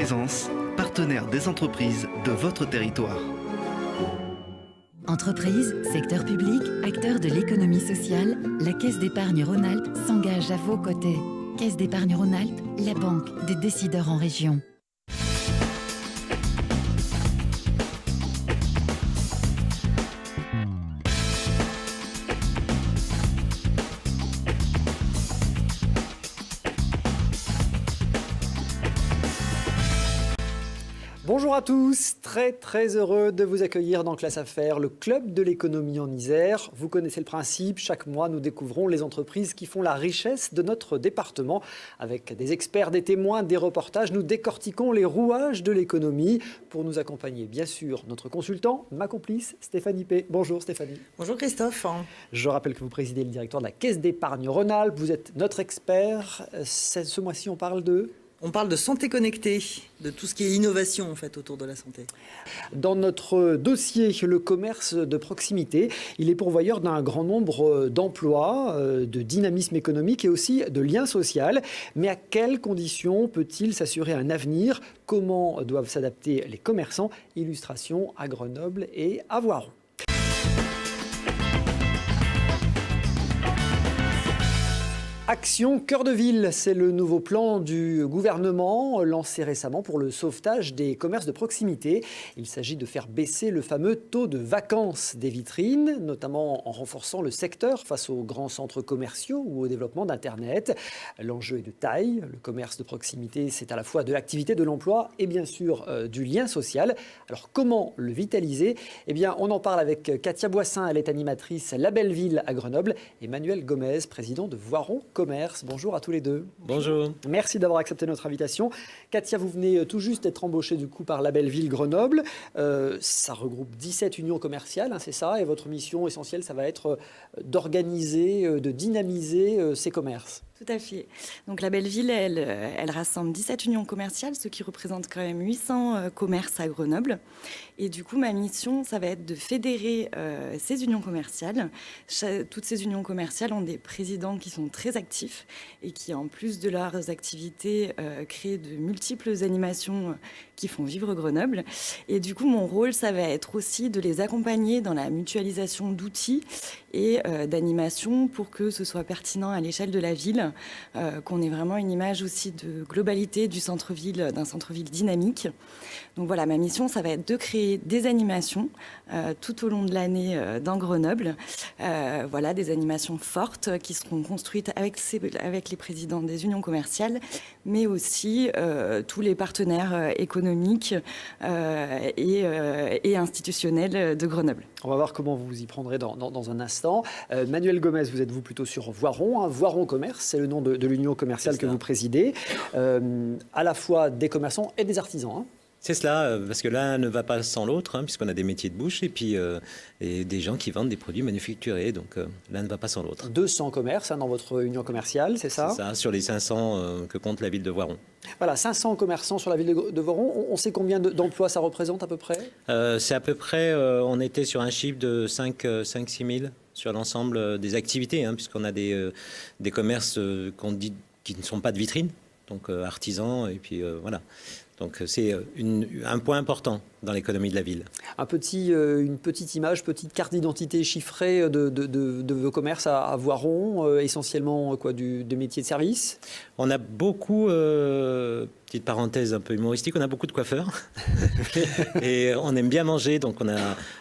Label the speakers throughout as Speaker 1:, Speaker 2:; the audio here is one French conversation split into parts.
Speaker 1: Présence, partenaire des entreprises de votre territoire.
Speaker 2: Entreprises, secteur public, acteurs de l'économie sociale, la Caisse d'épargne Rhône-Alpes s'engage à vos côtés. Caisse d'épargne Rhône-Alpes, la banque des décideurs en région.
Speaker 3: Bonjour à tous, très heureux de vous accueillir dans Classe Affaires, le club de l'économie en Isère. Vous connaissez le principe, chaque mois nous découvrons les entreprises qui font la richesse de notre département. Avec des experts, des témoins, des reportages, nous décortiquons les rouages de l'économie. Pour nous accompagner, bien sûr, notre consultant, ma complice, Stéphanie P. Bonjour Stéphanie.
Speaker 4: Bonjour Christophe.
Speaker 3: Je rappelle que vous présidez le directoire de la Caisse d'épargne Rhône-Alpes. Vous êtes notre expert. Ce mois-ci, on parle de...
Speaker 4: On parle de santé connectée, de tout ce qui est innovation en fait autour de la santé.
Speaker 3: Dans notre dossier, le commerce de proximité, il est pourvoyeur d'un grand nombre d'emplois, de dynamisme économique et aussi de lien social. Mais à quelles conditions peut-il s'assurer un avenir? Comment doivent s'adapter les commerçants? Illustration à Grenoble et à Voiron. Action Cœur de Ville, c'est le nouveau plan du gouvernement lancé récemment pour le sauvetage des commerces de proximité. Il s'agit de faire baisser le fameux taux de vacances des vitrines, notamment en renforçant le secteur face aux grands centres commerciaux ou au développement d'Internet. L'enjeu est de taille. Le commerce de proximité, c'est à la fois de l'activité, de l'emploi et bien sûr du lien social. Alors comment le vitaliser? Eh bien, on en parle avec Katia Boissin, elle est animatrice La Belle Ville à Grenoble, et Manuel Gomez, président de Voiron Commerce. Bonjour à tous les deux.
Speaker 5: Bonjour.
Speaker 3: Merci d'avoir accepté notre invitation. Katia, vous venez tout juste d'être embauchée du coup par La Belle Ville Grenoble. Ça regroupe 17 unions commerciales, hein, c'est ça. Et votre mission essentielle, ça va être d'organiser, de dynamiser ces commerces.
Speaker 6: Tout à fait. Donc la Belle Ville, elle rassemble 17 unions commerciales, ce qui représente quand même 800 commerces à Grenoble. Et du coup, ma mission, ça va être de fédérer ces unions commerciales. Toutes ces unions commerciales ont des présidents qui sont très actifs et qui, en plus de leurs activités, créent de multiples animations qui font vivre Grenoble. Et du coup, mon rôle, ça va être aussi de les accompagner dans la mutualisation d'outils et d'animation pour que ce soit pertinent à l'échelle de la ville, qu'on ait vraiment une image aussi de globalité du centre-ville, d'un centre-ville dynamique. Donc voilà, ma mission, ça va être de créer des animations tout au long de l'année dans Grenoble. Voilà, des animations fortes qui seront construites avec les présidents des unions commerciales, mais aussi tous les partenaires économiques et institutionnels de Grenoble.
Speaker 3: On va voir comment vous vous y prendrez dans un instant. Manuel Gomez, vous êtes plutôt sur Voiron. Hein. Voiron Commerce, c'est le nom de l'union commerciale que vous présidez. À la fois des commerçants et des artisans. Hein.
Speaker 5: C'est cela, parce que l'un ne va pas sans l'autre, hein, puisqu'on a des métiers de bouche et puis et des gens qui vendent des produits manufacturés. Donc l'un ne va pas sans l'autre. 200
Speaker 3: commerces hein, dans votre union commerciale, c'est ça?
Speaker 5: C'est ça, sur les 500 que compte la ville de Voiron.
Speaker 3: Voilà, 500 commerçants sur la ville de Voiron. On sait combien d'emplois ça représente à peu près?
Speaker 5: C'est à peu près, on était sur un chiffre de 5-6 000 sur l'ensemble des activités, hein, puisqu'on a des commerces qu'on dit qui ne sont pas de vitrine, donc artisans, et puis voilà. Donc c'est un point important dans l'économie de la ville.
Speaker 3: Une petite image, petite carte d'identité chiffrée de vos commerces à Voiron, essentiellement quoi, des métiers de service?
Speaker 5: On a beaucoup, petite parenthèse un peu humoristique, on a beaucoup de coiffeurs et on aime bien manger, donc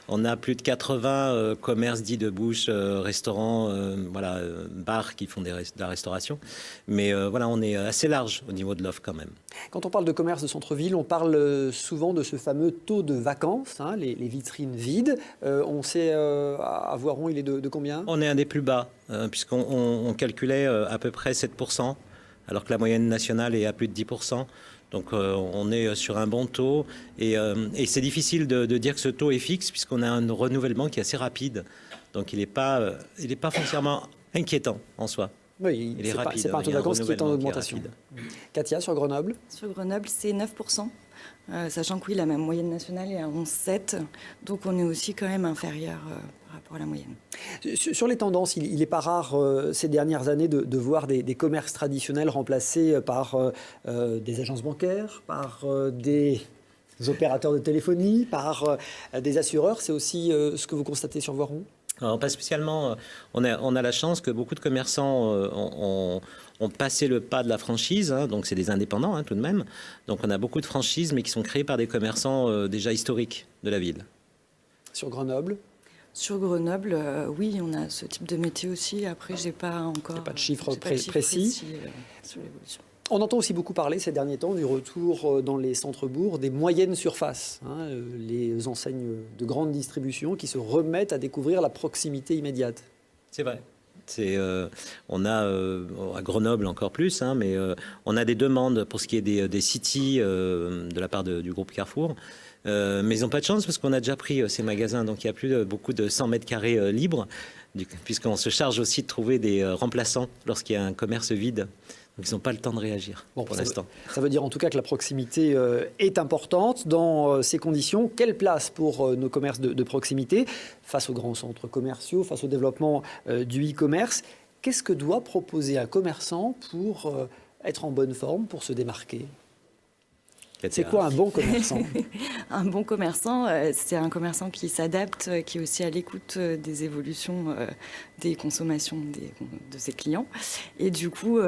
Speaker 5: on a plus de 80 commerces dits de bouche, restaurants, voilà, bars qui font de la restauration. Mais voilà, on est assez large au niveau de l'offre quand même.
Speaker 3: Quand on parle de commerce de centre-ville, on parle souvent de ce fameux taux de vacances, hein, les vitrines vides. On sait à Voiron, il est de combien?
Speaker 5: On est un des plus bas, puisqu'on calculait à peu près 7%, alors que la moyenne nationale est à plus de 10%. Donc on est sur un bon taux et c'est difficile de dire que ce taux est fixe puisqu'on a un renouvellement qui est assez rapide. Donc il n'est pas foncièrement inquiétant en soi.
Speaker 3: Oui,
Speaker 5: Il est rapide.
Speaker 3: c'est pas un taux de
Speaker 5: Il y a un
Speaker 3: vacances qui est en
Speaker 5: renouvellement
Speaker 3: augmentation.
Speaker 5: rapide.
Speaker 3: Katia, sur Grenoble?
Speaker 6: Sur Grenoble, c'est 9%, sachant que oui, la même moyenne nationale est à 11,7%, donc on est aussi quand même inférieur par rapport à la moyenne.
Speaker 3: Sur les tendances, il n'est pas rare ces dernières années de voir des commerces traditionnels remplacés par des agences bancaires, par des opérateurs de téléphonie, par des assureurs. C'est aussi ce que vous constatez sur Voiron?
Speaker 5: Alors, pas spécialement. On a la chance que beaucoup de commerçants ont passé le pas de la franchise, hein, donc c'est des indépendants tout de même. Donc on a beaucoup de franchises, mais qui sont créées par des commerçants déjà historiques de la ville.
Speaker 3: Sur Grenoble?
Speaker 6: Sur Grenoble, oui, on a ce type de métier aussi. Après, j'ai pas encore...
Speaker 3: Il n'y a pas de chiffres
Speaker 6: j'ai pas de
Speaker 3: précis.
Speaker 6: sur l'évolution.
Speaker 3: On entend aussi beaucoup parler ces derniers temps du retour dans les centres-bourgs des moyennes surfaces, hein, les enseignes de grande distribution qui se remettent à découvrir la proximité immédiate.
Speaker 5: C'est vrai. On a à Grenoble encore plus, hein, mais on a des demandes pour ce qui est des cities de la part du groupe Carrefour. Mais ils n'ont pas de chance parce qu'on a déjà pris ces magasins, donc il n'y a plus beaucoup de 100 mètres carrés libres, puisqu'on se charge aussi de trouver des remplaçants lorsqu'il y a un commerce vide. Donc ils n'ont pas le temps de réagir pour l'instant.
Speaker 3: Ça veut dire en tout cas que la proximité est importante. Dans ces conditions, quelle place pour nos commerces de proximité face aux grands centres commerciaux, face au développement du e-commerce? Qu'est-ce que doit proposer un commerçant pour être en bonne forme, pour se démarquer? C'est quoi un bon commerçant?
Speaker 6: Un bon commerçant, c'est un commerçant qui s'adapte, qui est aussi à l'écoute des évolutions des consommations de ses clients et du coup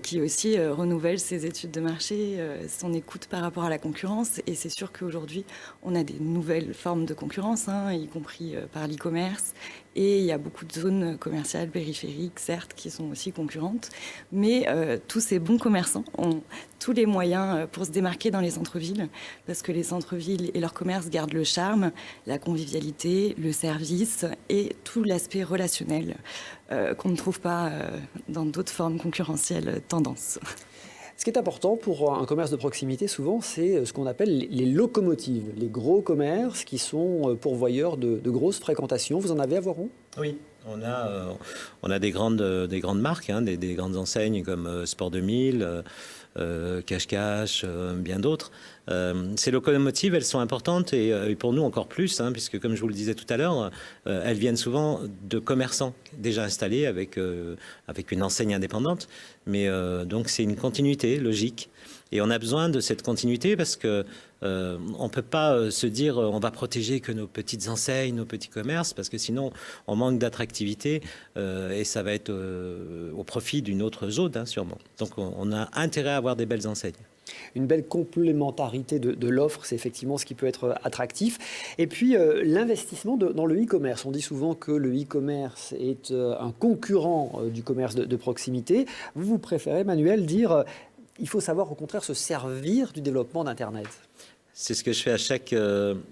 Speaker 6: qui aussi renouvelle ses études de marché, son écoute par rapport à la concurrence. Et c'est sûr qu'aujourd'hui, on a des nouvelles formes de concurrence, y compris par l'e-commerce. Et il y a beaucoup de zones commerciales périphériques, certes, qui sont aussi concurrentes. Mais tous ces bons commerçants ont tous les moyens pour se démarquer dans les centres-villes, parce que les centres-villes et leur commerce gardent le charme, la convivialité, le service et tout l'aspect relationnel qu'on ne trouve pas dans d'autres formes concurrentielles tendances.
Speaker 3: Ce qui est important pour un commerce de proximité, souvent, c'est ce qu'on appelle les locomotives, les gros commerces qui sont pourvoyeurs de grosses fréquentations. Vous en avez à Voiron? Oui.
Speaker 5: On a des grandes marques, des grandes enseignes comme Sport 2000, Cache-Cache, bien d'autres. Ces locomotives, elles sont importantes et pour nous encore plus, puisque comme je vous le disais tout à l'heure, elles viennent souvent de commerçants déjà installés avec une enseigne indépendante. Mais donc c'est une continuité logique. Et on a besoin de cette continuité parce que on peut pas se dire on va protéger que nos petites enseignes, nos petits commerces, parce que sinon on manque d'attractivité et ça va être au profit d'une autre zone, sûrement. Donc on a intérêt à avoir des belles enseignes.
Speaker 3: Une belle complémentarité de l'offre, c'est effectivement ce qui peut être attractif. Et puis l'investissement dans le e-commerce. On dit souvent que le e-commerce est un concurrent du commerce de proximité. Vous préférez, Manuel, dire il faut savoir au contraire se servir du développement d'Internet.
Speaker 5: C'est ce que je fais à chaque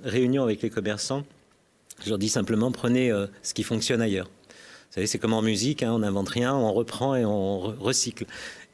Speaker 5: réunion avec les commerçants. Je leur dis simplement prenez ce qui fonctionne ailleurs. Vous savez, c'est comme en musique, on n'invente rien, on reprend et on recycle.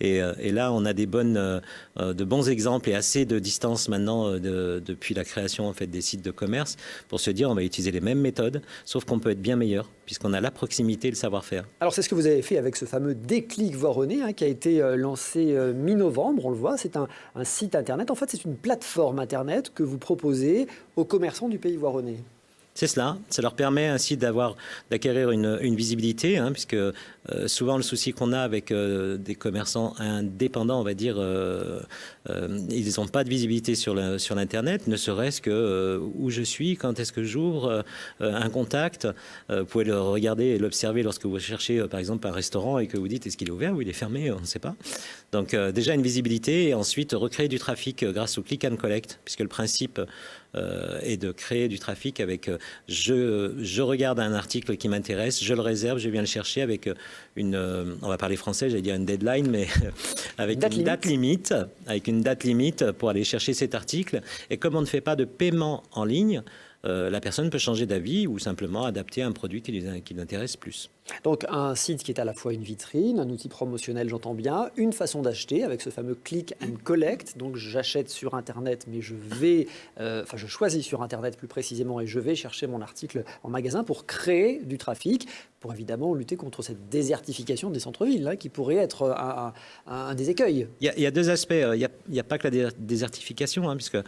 Speaker 5: Et là, on a de bons exemples et assez de distance maintenant depuis la création en fait, des sites de commerce pour se dire on va utiliser les mêmes méthodes, sauf qu'on peut être bien meilleur puisqu'on a la proximité et le savoir-faire.
Speaker 3: Alors c'est ce que vous avez fait avec ce fameux déclic voironnais qui a été lancé mi-novembre, on le voit, c'est un site internet. En fait, c'est une plateforme internet que vous proposez aux commerçants du pays voironnais.
Speaker 5: C'est cela, ça leur permet ainsi d'acquérir une visibilité, puisque souvent le souci qu'on a avec des commerçants indépendants, on va dire, ils n'ont pas de visibilité sur l'Internet, ne serait-ce que où je suis, quand est-ce que j'ouvre, un contact. Vous pouvez le regarder et l'observer lorsque vous cherchez par exemple un restaurant et que vous dites est-ce qu'il est ouvert ou il est fermé, on ne sait pas. Donc déjà une visibilité et ensuite recréer du trafic grâce au click and collect, puisque le principe est de créer du trafic avec je regarde un article qui m'intéresse, je le réserve, je viens le chercher avec on va parler français, j'allais dire une deadline, mais avec une date limite pour aller chercher cet article. Et comme on ne fait pas de paiement en ligne, la personne peut changer d'avis ou simplement adapter un produit qui l'intéresse plus.
Speaker 3: Donc un site qui est à la fois une vitrine, un outil promotionnel, j'entends bien, une façon d'acheter avec ce fameux click and collect. Donc j'achète sur Internet, mais je choisis sur Internet plus précisément et je vais chercher mon article en magasin pour créer du trafic, pour évidemment lutter contre cette désertification des centres-villes, qui pourrait être un des écueils.
Speaker 5: Il y a deux aspects. Il n'y a pas que la désertification, puisque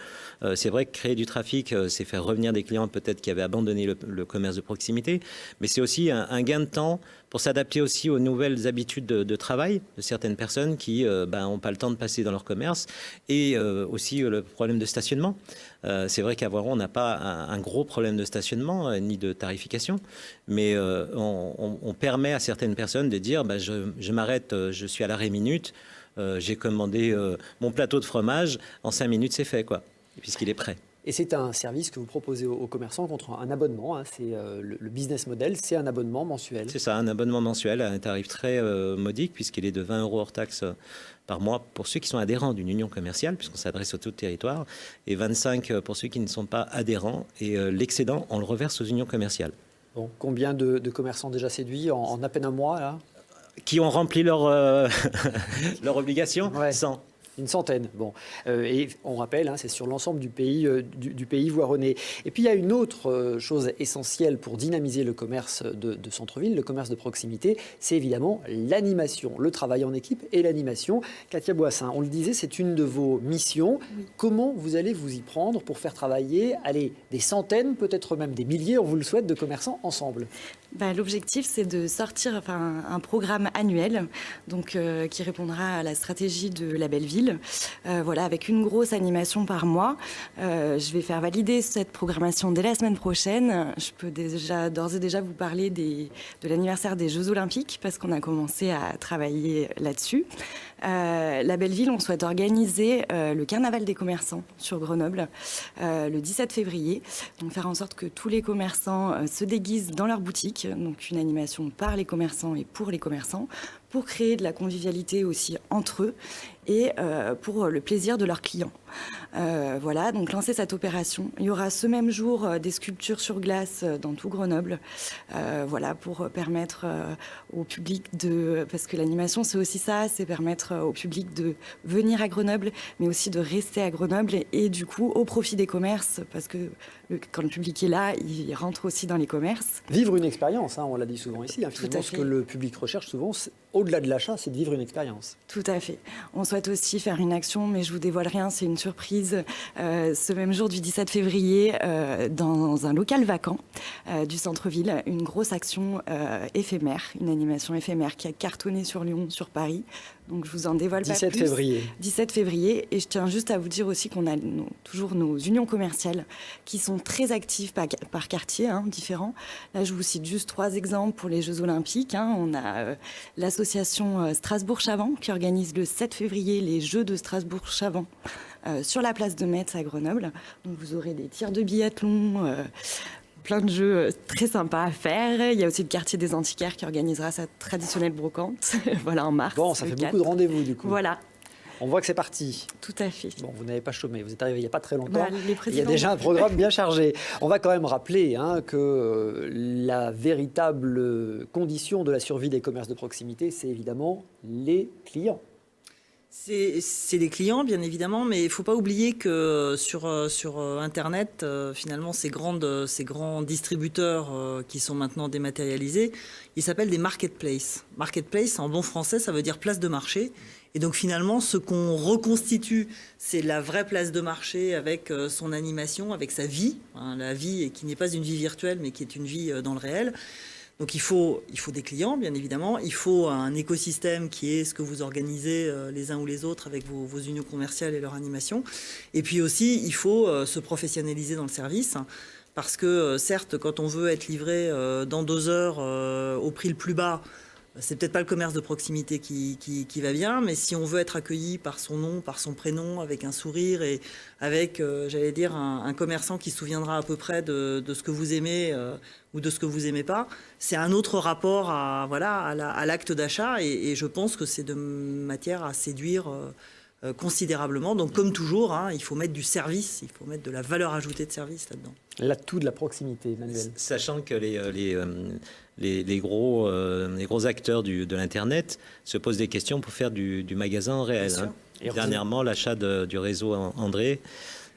Speaker 5: c'est vrai que créer du trafic, c'est faire revenir des clients peut-être qui avaient abandonné le commerce de proximité, mais c'est aussi un gain de temps pour s'adapter aussi aux nouvelles habitudes de travail de certaines personnes qui n'ont pas le temps de passer dans leur commerce, et aussi le problème de stationnement. C'est vrai qu'à Voiron, on n'a pas un gros problème de stationnement ni de tarification, mais on permet à certaines personnes de dire je m'arrête, je suis à l'arrêt minute, j'ai commandé mon plateau de fromage, en 5 minutes c'est fait, puisqu'il est prêt.
Speaker 3: Et c'est un service que vous proposez aux commerçants contre un abonnement. C'est le business model, c'est un abonnement mensuel.
Speaker 5: C'est ça, un abonnement mensuel à un tarif très modique, puisqu'il est de 20 € hors taxe par mois pour ceux qui sont adhérents d'une union commerciale, puisqu'on s'adresse à tout le territoire, et 25 pour ceux qui ne sont pas adhérents. Et l'excédent, on le reverse aux unions commerciales.
Speaker 3: Bon, combien de commerçants déjà séduits en à peine un mois là?
Speaker 5: Qui ont rempli leur obligation? 100.
Speaker 3: Une centaine. Bon, et on rappelle, c'est sur l'ensemble du pays, du pays voironnais. Et puis il y a une autre chose essentielle pour dynamiser le commerce de centre-ville, le commerce de proximité, c'est évidemment l'animation, le travail en équipe et l'animation. Katia Boissin, on le disait, c'est une de vos missions. Oui. Comment vous allez vous y prendre pour faire travailler, des centaines, peut-être même des milliers, on vous le souhaite, de commerçants ensemble?
Speaker 6: L'objectif, c'est de sortir un programme annuel qui répondra à la stratégie de la belle ville, avec une grosse animation par mois. Je vais faire valider cette programmation dès la semaine prochaine. Je peux d'ores et déjà vous parler de l'anniversaire des Jeux Olympiques parce qu'on a commencé à travailler là-dessus. La belle ville, on souhaite organiser le carnaval des commerçants sur Grenoble le 17 février. Donc faire en sorte que tous les commerçants se déguisent dans leur boutique. Donc une animation par les commerçants et pour les commerçants, pour créer de la convivialité aussi entre eux et pour le plaisir de leurs clients. Donc lancer cette opération. Il y aura ce même jour des sculptures sur glace dans tout Grenoble, pour permettre au public parce que l'animation c'est aussi ça, c'est permettre au public de venir à Grenoble, mais aussi de rester à Grenoble et du coup au profit des commerces, parce que quand le public est là, il rentre aussi dans les commerces.
Speaker 3: Vivre une expérience, on l'a dit souvent ici. Finalement, ce que le public recherche souvent, au-delà de l'achat, c'est de vivre une expérience.
Speaker 6: Tout à fait. On souhaite aussi faire une action, mais je vous dévoile rien, c'est une surprise. Ce même jour du 17 février, dans un local vacant du centre-ville, une grosse action éphémère, une animation éphémère qui a cartonné sur Lyon, sur Paris. Donc je vous en dévoile pas plus.
Speaker 3: 17 février.
Speaker 6: 17 février. Et je tiens juste à vous dire aussi qu'on a toujours nos unions commerciales qui sont très actives par quartier différents. Là, je vous cite juste 3 exemples pour les Jeux Olympiques. On a l'association Strasbourg-Chavant qui organise le 7 février les Jeux de Strasbourg-Chavant sur la place de Metz à Grenoble. Donc vous aurez des tirs de biathlon, plein de jeux très sympas à faire. Il y a aussi le quartier des antiquaires qui organisera sa traditionnelle brocante en mars.
Speaker 3: Bon, ça fait 4. Beaucoup de rendez-vous du coup.
Speaker 6: Voilà.
Speaker 3: On voit que c'est parti.
Speaker 6: Tout à fait.
Speaker 3: Bon, vous n'avez pas chômé, vous êtes arrivé il n'y a pas très longtemps.
Speaker 6: Il
Speaker 3: y a déjà un programme bien chargé. On va quand même rappeler que la véritable condition de la survie des commerces de proximité, c'est évidemment les clients.
Speaker 4: C'est les clients, bien évidemment, mais il ne faut pas oublier que sur Internet, finalement, ces grands distributeurs qui sont maintenant dématérialisés, ils s'appellent des marketplaces. Marketplace, en bon français, ça veut dire place de marché. Et donc, finalement, ce qu'on reconstitue, c'est la vraie place de marché avec son animation, avec sa vie, la vie qui n'est pas une vie virtuelle, mais qui est une vie dans le réel. Donc il faut des clients, bien évidemment. Il faut un écosystème qui est ce que vous organisez les uns ou les autres avec vos unions commerciales et leur animation. Et puis aussi, il faut se professionnaliser dans le service. Parce que certes, quand on veut être livré dans 2 heures au prix le plus bas, c'est peut-être pas le commerce de proximité qui va bien, mais si on veut être accueilli par son nom, par son prénom, avec un sourire et avec, j'allais dire, un commerçant qui se souviendra à peu près de ce que vous aimez ou de ce que vous aimez pas, c'est un autre rapport à l'acte d'achat et je pense que c'est de matière à séduire considérablement. Donc comme toujours, hein, il faut mettre du service, il faut mettre de la valeur ajoutée de service là-dedans.
Speaker 3: L'atout de la proximité, Emmanuel.
Speaker 5: Sachant que les gros acteurs de l'Internet se posent des questions pour faire du magasin en réel. Hein. Dernièrement, l'achat du réseau André.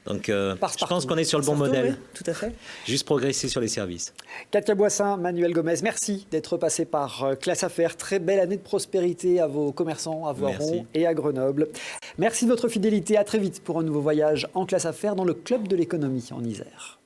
Speaker 5: Donc, je pense qu'on est sur le bon modèle.
Speaker 3: Oui, tout à fait.
Speaker 5: Juste progresser sur les services.
Speaker 3: Katia Boissin, Manuel Gomez, merci d'être passé par Classe Affaires. Très belle année de prospérité à vos commerçants à Voiron et à Grenoble. Merci de votre fidélité. À très vite pour un nouveau voyage en Classe Affaires dans le Club de l'économie en Isère.